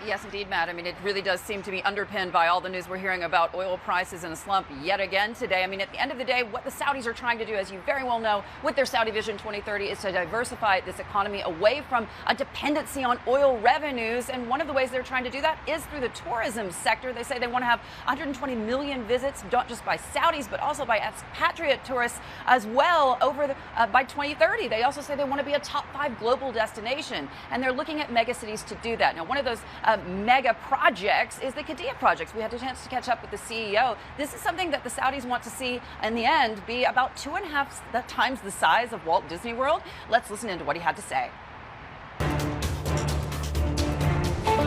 Yes, indeed, Matt. I mean, it really does seem to be underpinned by all the news we're hearing about oil prices in a slump yet again today. I mean, at the end of the day, what the Saudis are trying to do, as you very well know, with their Saudi Vision 2030 is to diversify this economy away from a dependency on oil revenues. And one of the ways they're trying to do that is through the tourism sector. They say they want to have 120 million visits, not just by Saudis, but also by expatriate tourists as well by 2030. They also say they want to be a top 5 global destination. And they're looking at megacities to do that. Now, one of those mega projects is the Qiddiya projects. We had a chance to catch up with the CEO. This is something that the Saudis want to see in the end be about 2.5 times the size of Walt Disney World. Let's listen into what he had to say.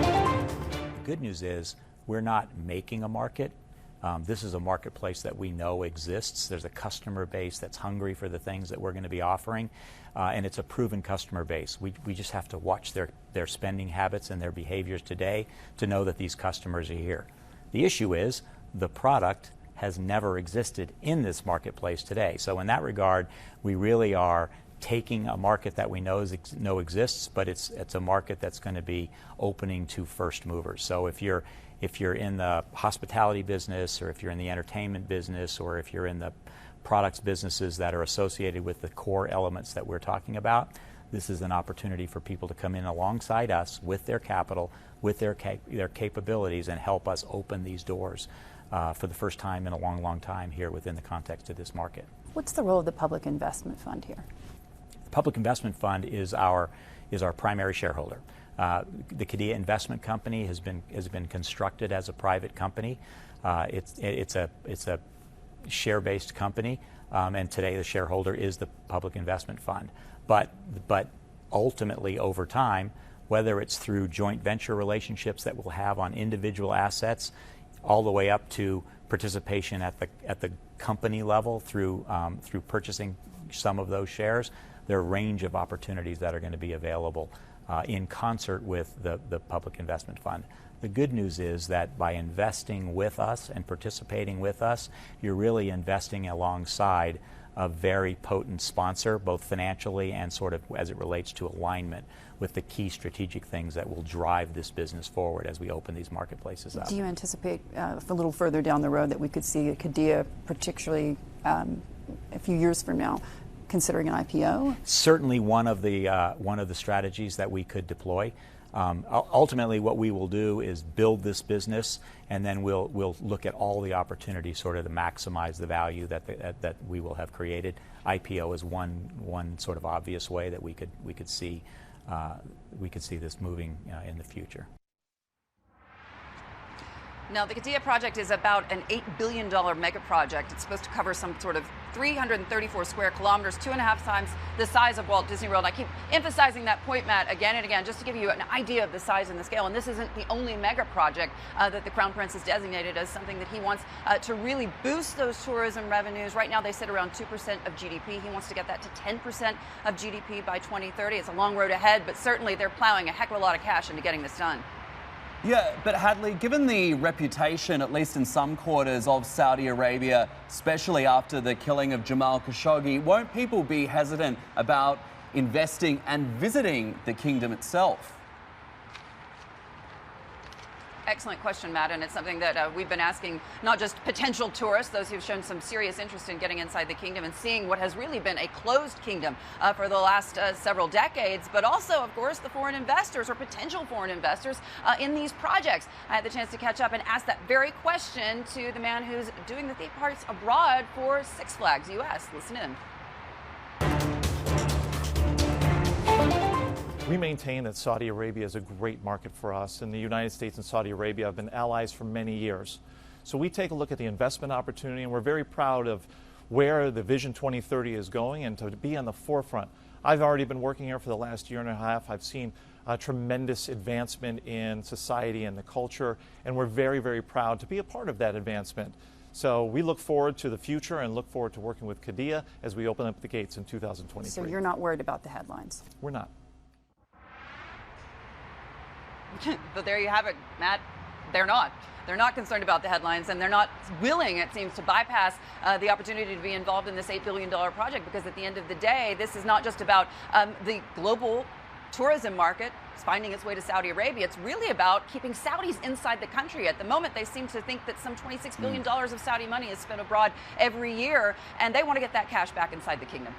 The good news is we're not making a market. This is a marketplace that we know exists. There's a customer base that's hungry for the things that we're going to be offering, and it's a proven customer base. We just have to watch their spending habits and their behaviors today to know that these customers are here. The issue is the product has never existed in this marketplace today. So in that regard, we really are taking a market that we know exists, but it's a market that's going to be opening to first movers. So if you're in the hospitality business, or if you're in the entertainment business, or if you're in the products businesses that are associated with the core elements that we're talking about, this is an opportunity for people to come in alongside us with their capital, with their capabilities, and help us open these doors for the first time in a long, long time here within the context of this market. What's the role of the Public Investment Fund here? The Public Investment Fund is our primary shareholder. The Qiddiya Investment Company has been constructed as a private company. It's a share-based company, and today the shareholder is the Public Investment Fund. But ultimately, over time, whether it's through joint venture relationships that we'll have on individual assets, all the way up to participation at the company level through purchasing some of those shares, there are a range of opportunities that are going to be available in concert with the Public Investment Fund. The good news is that by investing with us and participating with us, you're really investing alongside a very potent sponsor, both financially and sort of as it relates to alignment with the key strategic things that will drive this business forward as we open these marketplaces up. Do you anticipate a little further down the road that we could see a Qiddiya, particularly a few years from now, considering an IPO? Certainly one of the strategies that we could deploy. Ultimately, what we will do is build this business, and then we'll look at all the opportunities sort of to maximize the value that we will have created. IPO is one sort of obvious way that we could see this moving in the future. Now, the Qiddiya project is about an $8 billion mega project. It's supposed to cover some sort of 334 square kilometers, 2.5 times the size of Walt Disney World. I keep emphasizing that point, Matt, again and again, just to give you an idea of the size and the scale. And this isn't the only mega project that the Crown Prince has designated as something that he wants to really boost those tourism revenues. Right now, they sit around 2% of GDP. He wants to get that to 10% of GDP by 2030. It's a long road ahead, but certainly they're plowing a heck of a lot of cash into getting this done. Yeah, but Hadley, given the reputation, at least in some quarters, of Saudi Arabia, especially after the killing of Jamal Khashoggi, won't people be hesitant about investing and visiting the kingdom itself? Excellent question, Matt, and it's something that we've been asking not just potential tourists, those who've shown some serious interest in getting inside the kingdom and seeing what has really been a closed kingdom for the last several decades, but also, of course, the foreign investors or potential foreign investors in these projects. I had the chance to catch up and ask that very question to the man who's doing the theme parks abroad for Six Flags US. Listen in. We maintain that Saudi Arabia is a great market for us, and the United States and Saudi Arabia have been allies for many years. So we take a look at the investment opportunity, and we're very proud of where the Vision 2030 is going and to be on the forefront. I've already been working here for the last year and a half. I've seen a tremendous advancement in society and the culture, and we're very, very proud to be a part of that advancement. So we look forward to the future and look forward to working with Qiddiya as we open up the gates in 2023. So you're not worried about the headlines? We're not. But there you have it, Matt. They're not. They're not concerned about the headlines, and they're not willing, it seems, to bypass the opportunity to be involved in this $8 billion project, because at the end of the day, this is not just about the global tourism market is finding its way to Saudi Arabia. It's really about keeping Saudis inside the country. At the moment, they seem to think that some $26 billion of Saudi money is spent abroad every year, and they want to get that cash back inside the kingdom.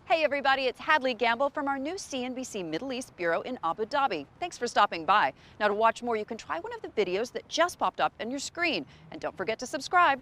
Hey everybody, it's Hadley Gamble from our new CNBC Middle East Bureau in Abu Dhabi. Thanks for stopping by. Now to watch more, you can try one of the videos that just popped up on your screen. And don't forget to subscribe.